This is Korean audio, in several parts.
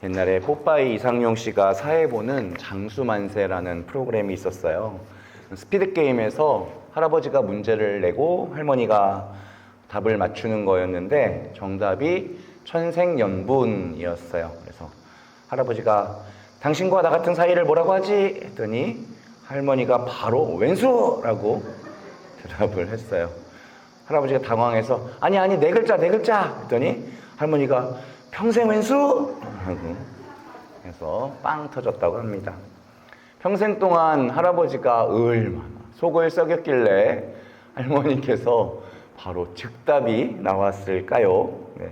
옛날에 뽀빠이 이상용 씨가 사회보는 장수만세라는 프로그램이 있었어요. 스피드게임에서 할아버지가 문제를 내고 할머니가 답을 맞추는 거였는데 정답이 천생연분이었어요. 그래서 할아버지가 당신과 나 같은 사이를 뭐라고 하지? 했더니 할머니가 바로 왼수라고 대답을 했어요. 할아버지가 당황해서 아니 네 글자 했더니 할머니가 평생 왼수? 하고 해서 빵 터졌다고 합니다. 평생 동안 할아버지가 얼마나 속을 썩였길래 할머니께서 바로 즉답이 나왔을까요? 네.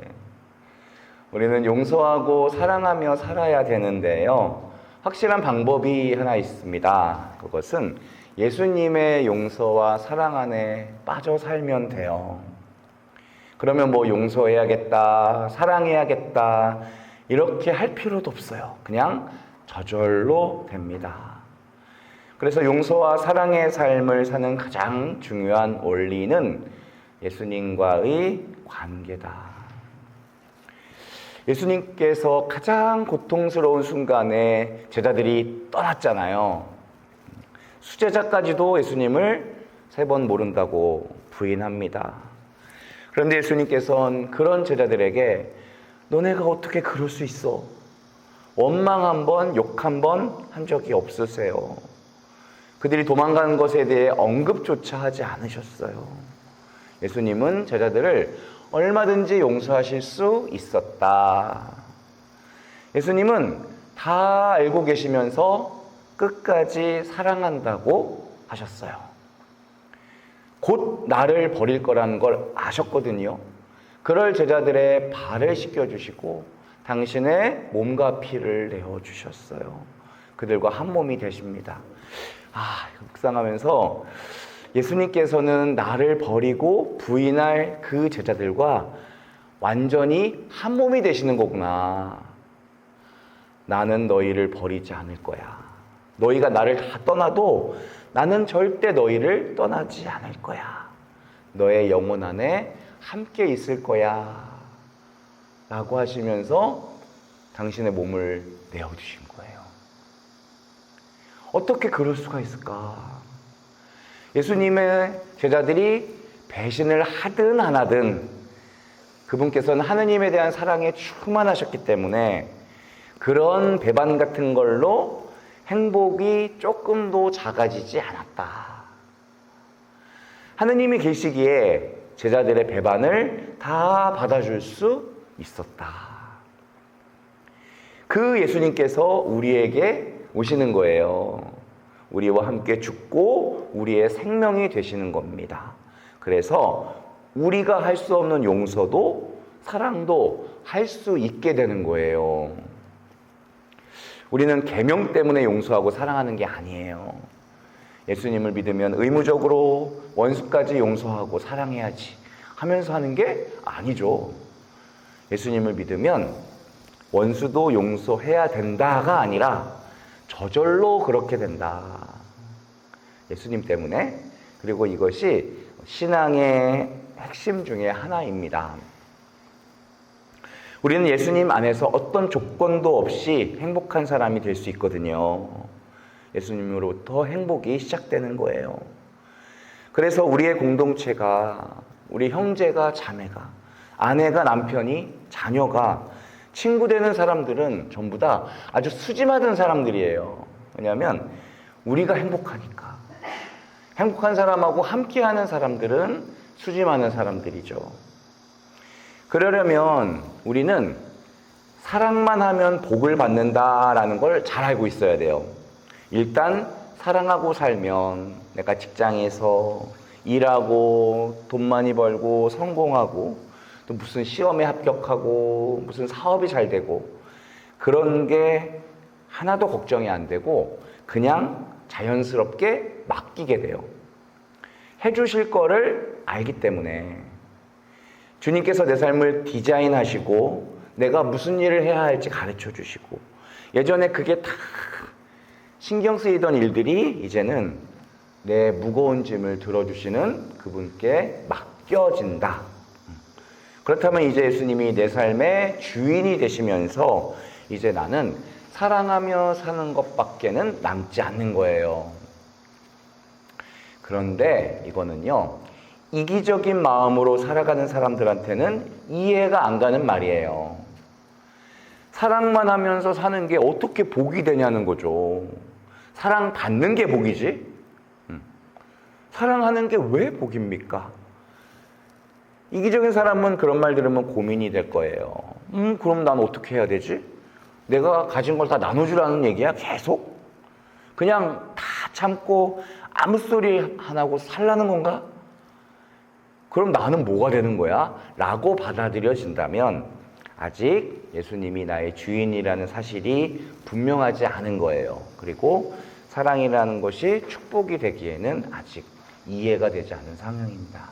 우리는 용서하고 사랑하며 살아야 되는데요. 확실한 방법이 하나 있습니다. 그것은 예수님의 용서와 사랑 안에 빠져 살면 돼요. 그러면 뭐 용서해야겠다, 사랑해야겠다 이렇게 할 필요도 없어요. 그냥 저절로 됩니다. 그래서 용서와 사랑의 삶을 사는 가장 중요한 원리는 예수님과의 관계다. 예수님께서 가장 고통스러운 순간에 제자들이 떠났잖아요. 수제자까지도 예수님을 3번 모른다고 부인합니다. 그런데 예수님께서는 그런 제자들에게 너네가 어떻게 그럴 수 있어? 원망 한 번, 욕 한 번 한 적이 없으세요. 그들이 도망가는 것에 대해 언급조차 하지 않으셨어요. 예수님은 제자들을 얼마든지 용서하실 수 있었다. 예수님은 다 알고 계시면서 끝까지 사랑한다고 하셨어요. 곧 나를 버릴 거라는 걸 아셨거든요. 그럴 제자들의 발을 씻겨주시고 당신의 몸과 피를 내어주셨어요. 그들과 한 몸이 되십니다. 묵상하면서 예수님께서는 나를 버리고 부인할 그 제자들과 완전히 한 몸이 되시는 거구나. 나는 너희를 버리지 않을 거야. 너희가 나를 다 떠나도 나는 절대 너희를 떠나지 않을 거야. 너의 영혼 안에 함께 있을 거야. 라고 하시면서 당신의 몸을 내어주신 거예요. 어떻게 그럴 수가 있을까? 예수님의 제자들이 배신을 하든 안 하든 그분께서는 하느님에 대한 사랑에 충만하셨기 때문에 그런 배반 같은 걸로 행복이 조금도 작아지지 않았다. 하느님이 계시기에 제자들의 배반을 다 받아줄 수 있었다. 그 예수님께서 우리에게 오시는 거예요. 우리와 함께 죽고 우리의 생명이 되시는 겁니다. 그래서 우리가 할 수 없는 용서도 사랑도 할 수 있게 되는 거예요. 우리는 계명 때문에 용서하고 사랑하는 게 아니에요. 예수님을 믿으면 의무적으로 원수까지 용서하고 사랑해야지 하면서 하는 게 아니죠. 예수님을 믿으면 원수도 용서해야 된다가 아니라 저절로 그렇게 된다. 예수님 때문에. 그리고 이것이 신앙의 핵심 중에 하나입니다. 우리는 예수님 안에서 어떤 조건도 없이 행복한 사람이 될 수 있거든요. 예수님으로부터 행복이 시작되는 거예요. 그래서 우리의 공동체가, 우리 형제가 자매가, 아내가 남편이, 자녀가, 친구 되는 사람들은 전부 다 아주 수지 맞은 사람들이에요. 왜냐하면 우리가 행복하니까. 행복한 사람하고 함께하는 사람들은 수지 많은 사람들이죠. 그러려면 우리는 사랑만 하면 복을 받는다라는 걸 잘 알고 있어야 돼요. 일단 사랑하고 살면 내가 직장에서 일하고 돈 많이 벌고 성공하고 또 무슨 시험에 합격하고 무슨 사업이 잘 되고 그런 게 하나도 걱정이 안 되고 그냥 자연스럽게 맡기게 돼요. 해주실 거를 알기 때문에 주님께서 내 삶을 디자인하시고 내가 무슨 일을 해야 할지 가르쳐 주시고 예전에 그게 다 신경 쓰이던 일들이 이제는 내 무거운 짐을 들어주시는 그분께 맡겨진다. 그렇다면 이제 예수님이 내 삶의 주인이 되시면서 이제 나는 사랑하며 사는 것밖에는 남지 않는 거예요. 그런데 이거는요, 이기적인 마음으로 살아가는 사람들한테는 이해가 안 가는 말이에요. 사랑만 하면서 사는 게 어떻게 복이 되냐는 거죠. 사랑받는 게 복이지? 사랑하는 게 왜 복입니까? 이기적인 사람은 그런 말 들으면 고민이 될 거예요. 그럼 난 어떻게 해야 되지? 내가 가진 걸 다 나눠주라는 얘기야? 계속? 그냥 다 참고 아무 소리 안 하고 살라는 건가? 그럼 나는 뭐가 되는 거야? 라고 받아들여진다면 아직 예수님이 나의 주인이라는 사실이 분명하지 않은 거예요. 그리고 사랑이라는 것이 축복이 되기에는 아직 이해가 되지 않은 상황입니다.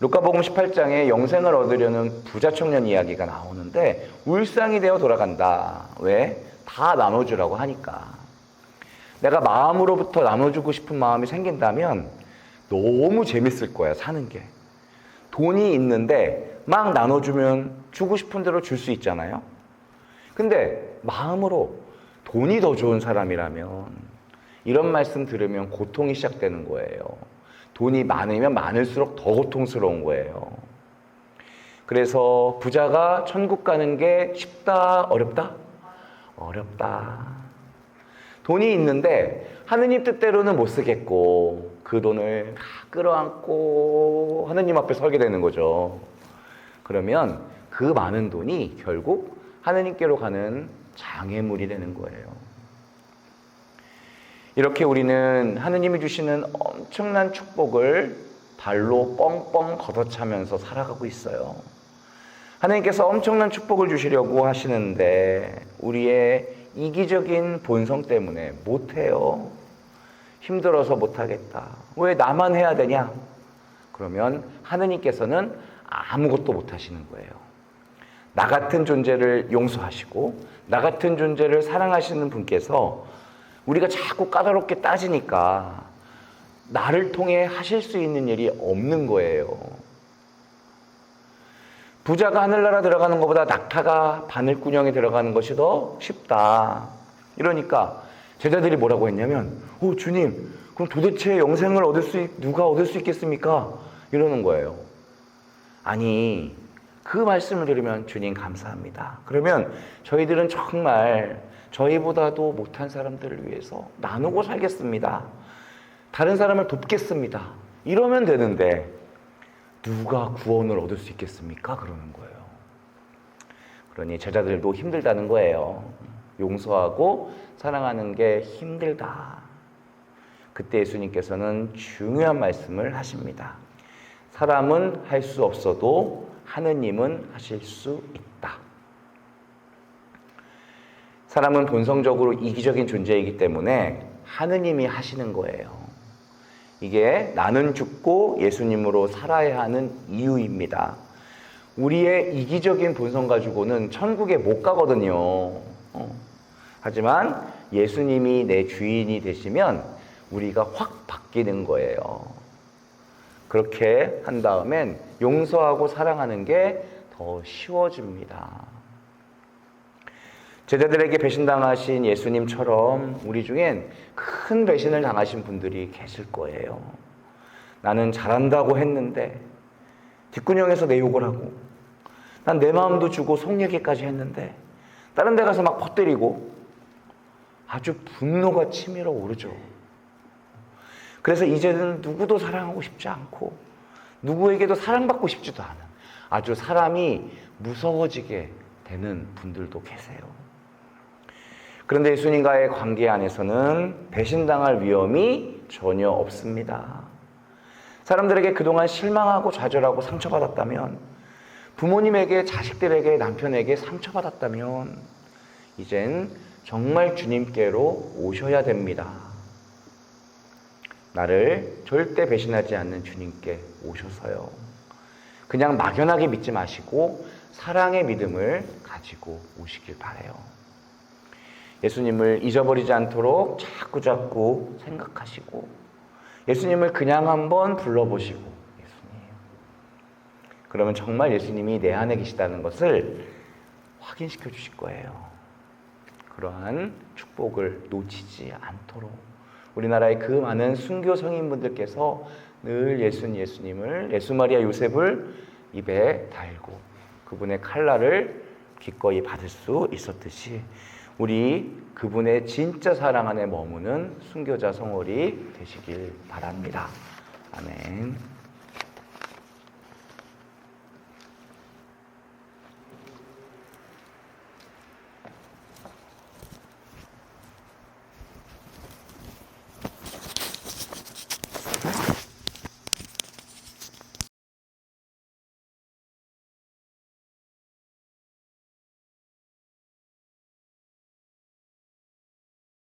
루카복음 18장에 영생을 얻으려는 부자 청년 이야기가 나오는데 울상이 되어 돌아간다. 왜? 다 나눠주라고 하니까. 내가 마음으로부터 나눠주고 싶은 마음이 생긴다면 너무 재밌을 거야, 사는 게. 돈이 있는데 막 나눠주면 주고 싶은 대로 줄 수 있잖아요. 근데 마음으로 돈이 더 좋은 사람이라면 이런 말씀 들으면 고통이 시작되는 거예요. 돈이 많으면 많을수록 더 고통스러운 거예요. 그래서 부자가 천국 가는 게 쉽다, 어렵다? 어렵다. 돈이 있는데 하느님 뜻대로는 못 쓰겠고 그 돈을 다 끌어안고 하느님 앞에 서게 되는 거죠. 그러면 그 많은 돈이 결국 하느님께로 가는 장애물이 되는 거예요. 이렇게 우리는 하느님이 주시는 엄청난 축복을 발로 뻥뻥 걷어차면서 살아가고 있어요. 하느님께서 엄청난 축복을 주시려고 하시는데 우리의 이기적인 본성 때문에 못해요. 힘들어서 못하겠다. 왜 나만 해야 되냐? 그러면 하느님께서는 아무것도 못하시는 거예요. 나 같은 존재를 용서하시고 나 같은 존재를 사랑하시는 분께서 우리가 자꾸 까다롭게 따지니까 나를 통해 하실 수 있는 일이 없는 거예요. 부자가 하늘나라 들어가는 것보다 낙타가 바늘구멍에 들어가는 것이 더 쉽다. 이러니까 제자들이 뭐라고 했냐면 주님, 그럼 도대체 영생을 누가 얻을 수 있겠습니까? 이러는 거예요. 아니, 그 말씀을 들으면 주님 감사합니다. 그러면 저희들은 정말 저희보다도 못한 사람들을 위해서 나누고 살겠습니다. 다른 사람을 돕겠습니다. 이러면 되는데 누가 구원을 얻을 수 있겠습니까? 그러는 거예요. 그러니 제자들도 힘들다는 거예요. 용서하고 사랑하는 게 힘들다. 그때 예수님께서는 중요한 말씀을 하십니다. 사람은 할 수 없어도 하느님은 하실 수 있다. 사람은 본성적으로 이기적인 존재이기 때문에 하느님이 하시는 거예요. 이게 나는 죽고 예수님으로 살아야 하는 이유입니다. 우리의 이기적인 본성 가지고는 천국에 못 가거든요. 하지만 예수님이 내 주인이 되시면 우리가 확 바뀌는 거예요. 그렇게 한 다음엔 용서하고 사랑하는 게 더 쉬워집니다. 제자들에게 배신당하신 예수님처럼 우리 중엔 큰 배신을 당하신 분들이 계실 거예요. 나는 잘한다고 했는데 뒷구녕에서 내 욕을 하고 난 내 마음도 주고 속 얘기까지 했는데 다른 데 가서 막 퍼뜨리고 아주 분노가 치밀어 오르죠. 그래서 이제는 누구도 사랑하고 싶지 않고 누구에게도 사랑받고 싶지도 않은 아주 사람이 무서워지게 되는 분들도 계세요. 그런데 예수님과의 관계 안에서는 배신당할 위험이 전혀 없습니다. 사람들에게 그동안 실망하고 좌절하고 상처받았다면, 부모님에게, 자식들에게, 남편에게 상처받았다면 이젠 정말 주님께로 오셔야 됩니다. 나를 절대 배신하지 않는 주님께 오셔서요. 그냥 막연하게 믿지 마시고 사랑의 믿음을 가지고 오시길 바라요. 예수님을 잊어버리지 않도록 자꾸자꾸 생각하시고 예수님을 그냥 한번 불러보시고 예수님, 그러면 정말 예수님이 내 안에 계시다는 것을 확인시켜 주실 거예요. 그러한 축복을 놓치지 않도록 우리나라의 그 많은 순교 성인분들께서 늘 예수님을 예수 마리아 요셉을 입에 달고 그분의 칼날을 기꺼이 받을 수 있었듯이 우리 그분의 진짜 사랑 안에 머무는 순교자 성월이 되시길 바랍니다. 아멘.